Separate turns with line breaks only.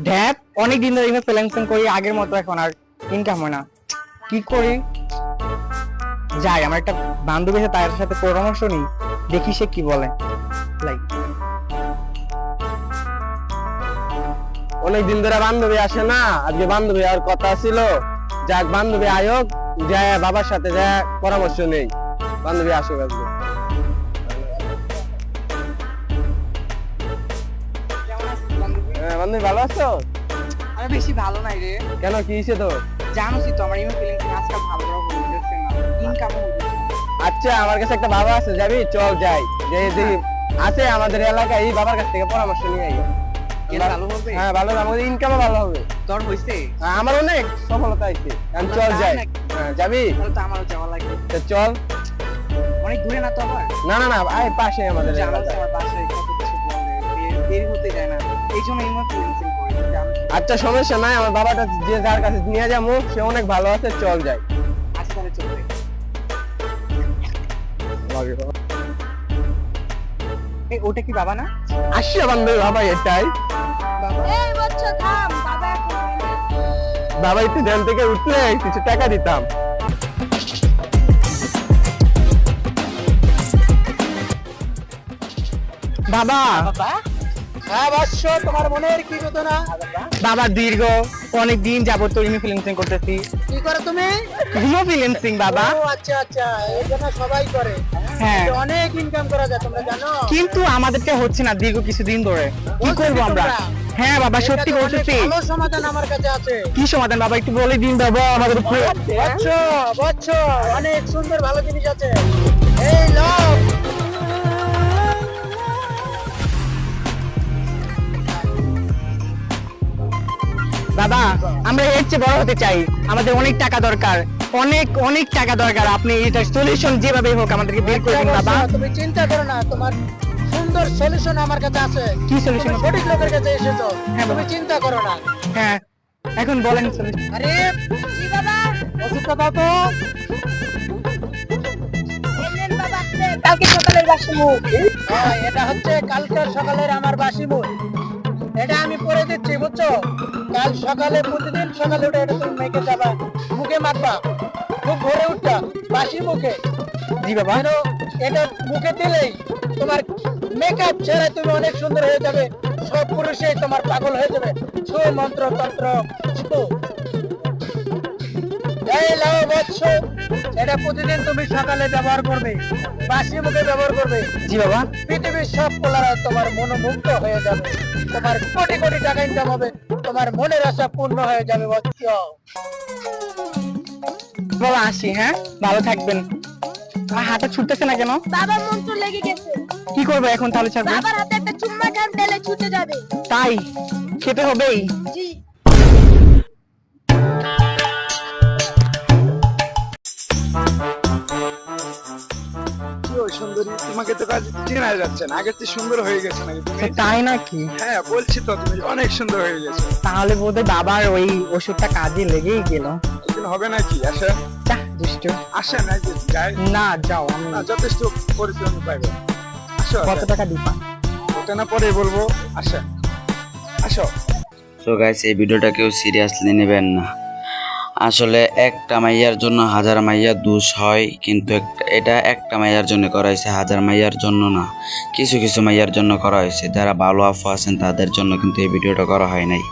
ঢ্যাপ অনেকদিন ধরে ইমে ফ্রিল্যান্সিং করি, আগের মতো এখন আর ইনকাম হয় না। কি করি? যাই, আমার একটা বান্ধবী আছে, তার সাথে পরামর্শ নিই, দেখি সে কি বলে। লাইক
অনেকদিন ধরে বান্ধবী আসে না, আজকে বান্ধবী আর কথা ছিল। যাক, বান্ধবী আয়োগ যায়, বাবার সাথে যায় পরামর্শ নেই। বান্ধবী আসুক আজকে। হ্যাঁ বান্ধবী, ভালো আছো?
আমি বেশি ভালো নাই রে।
কেন, কি হয়েছে তো?
জানোসই তো আমার ইমে ফ্রিল্যান্সিং আজকাল ভালো হইতেছে না, ইনকামও হইতেছে না।
আচ্ছা, আমার কাছে একটা বাবা আছে, যাবি? চল যাই, যে আছে আমাদের এলাকায়, এই বাবার কাছ থেকে পরামর্শ নিয়ে আই।
ভালো হবে?
হ্যাঁ ভালো, আমাদের ইনকামও ভালো হবে।
তোর হইছে?
আমার অনেক সফলতা আইছে। আমি চল যাই। হ্যাঁ যাবি?
তাহলে তো আমারও যাওয়া লাগবে।
তো চল।
অনেক দূরে না তো আমার?
না না না, আয় পাশে আমাদের
জানো
এলাকায়।
আমার বাসায় কত কিছু বলে, দেরি হতে যায় না, এই জন্য ইমে ফ্রিল্যান্সিং করি।
আচ্ছা সমস্যা নাই, আমার বাবাটা যে যার কাছে নিয়ে যাবো সে অনেক ভালো আছে, চল যাই।
আচ্ছা তাহলে চলবে। ওটা কি বাবা না?
আসছে বান্ধবী, বাবা এটাই।
এই বাচ্চা থাম, বাবা এখন
বাবা একটু ধ্যান থেকে উঠলে কিছু টাকা দিতাম।
বাবা,
বাবা, হ্যাঁ বৎস, তোমার মনের কি বেদনা?
বাবা দীর্ঘ অনেক দিন যাবত তো ইমে ফ্রিল্যান্সিং করতেছি।
কি করো তুমি?
ইমে ফ্রিল্যান্সিং বাবা।
ও আচ্ছা আচ্ছা, এর জন্য সবাই করে।
হ্যাঁ,
অনেক ইনকাম করা যায়, তোমরা জানো।
কিন্তু আমাদেরকে হচ্ছে না দীর্ঘ কিছুদিন ধরে। কি করবো আমরা? হ্যাঁ বাবা, সত্যি বলতেছি।
ভালো সমাধান আমার কাছে আছে।
কি সমাধান বাবা, একটু বলে দিন বাবা আমাদের।
বৎস বৎস, অনেক সুন্দর ভালো জিনিস আছে। এই লও।
বাবা, আমরা এর চেয়ে বড় হতে চাই, আমাদের অনেক টাকা দরকার, অনেক অনেক টাকা দরকার। আপনি এটা সলিউশন যেভাবে হোক আমাদেরকে বের করে দিন বাবা।
তুমি চিন্তা করো না, তোমার সুন্দর সলিউশন আমার কাছে আছে।
কি solution?
তুমি সঠিক লোকের কাছে এসেছো।
হ্যাঁ,
তুমি
বাবা।
চিন্তা করো না।
হ্যাঁ, এখন বলেন solution।
আরে
জি বাবা,
ওষুধটা দাও তো।
এলেন বাবা, কালকে সকালের বাসি মুখ।
হ্যাঁ, এটা হচ্ছে কালকের সকালের আমার বাসি মুখ। এটা আমি পরে দিচ্ছি, বুঝছো? কাল সকালে, প্রতিদিন সকালে উঠে এটা তুমি মেখে যাবা, মুখে মাখবা, খুব ভরে উঠবা বাসি মুখে।
জি বাবা।
যেন এটা মুখে দিলেই তোমার মেকআপ ছেড়ে তুমি অনেক সুন্দর হয়ে যাবে, সব পুরুষে তোমার পাগল হয়ে যাবে। ছু মন্ত্র তন্ত্র ছু। এই লাও বৎস, এটা প্রতিদিন তুমি সকালে ব্যবহার করবে, বাসি মুখে ব্যবহার করবে।
জি বাবা।
পৃথিবীর সব পোলারা তোমার মনোমুগ্ধ হয়ে যাবে, তোমার কোটি কোটি টাকা ইনকাম হবে, তোমার মনের আশা পূর্ণ হয়ে যাবে বৎস।
বাবা আসি, হ্যাঁ ভালো থাকবেন। হাতে ছুটতেছে না কেন?
বাবা মন্ত্র লেগে গেছে।
কি করবো এখন তাহলে ছাড়বো?
বাবার হাতে একটা চুম্মা খান, তেলে ছুটে যাবে।
তাই খেতে হবেই।
জি।
সুন্দরী, তোমাকে তো কাজ চেনা যাচ্ছে না, আগের চেয়ে সুন্দর হয়ে গেছে নাকি তুমি?
তাই নাকি?
হ্যাঁ বলছি তো, তুমি অনেক সুন্দর হয়ে গেছো।
তাহলে বোধহয় বাবার ওই ওষুধটা কাজে লেগেই গেল।
একদিন হবে নাকি? আসে
যা দুষ্টু।
আসে না যে যাই
না যাও, আমি
না, যথেষ্ট পরিশ্রম পাইবে। আসো,
কত টাকা দিবা?
ওটা না পরে বলবো। আসে, আসো।
সো গাইস, এই ভিডিওটা কেউ সিরিয়াসলি নেবেন না। আসলে একটা মাইয়ার জন্য হাজার মাইয়া দোষ হয়, কিন্তু এটা একটা মাইয়ার জন্য করা হয়েছে, হাজার মাইয়ার জন্য না। কিছু কিছু মাইয়ার জন্য করা হয়েছে, যারা ভালো আফু আছেন তাদের জন্য কিন্তু এই ভিডিওটা করা হয় নাই।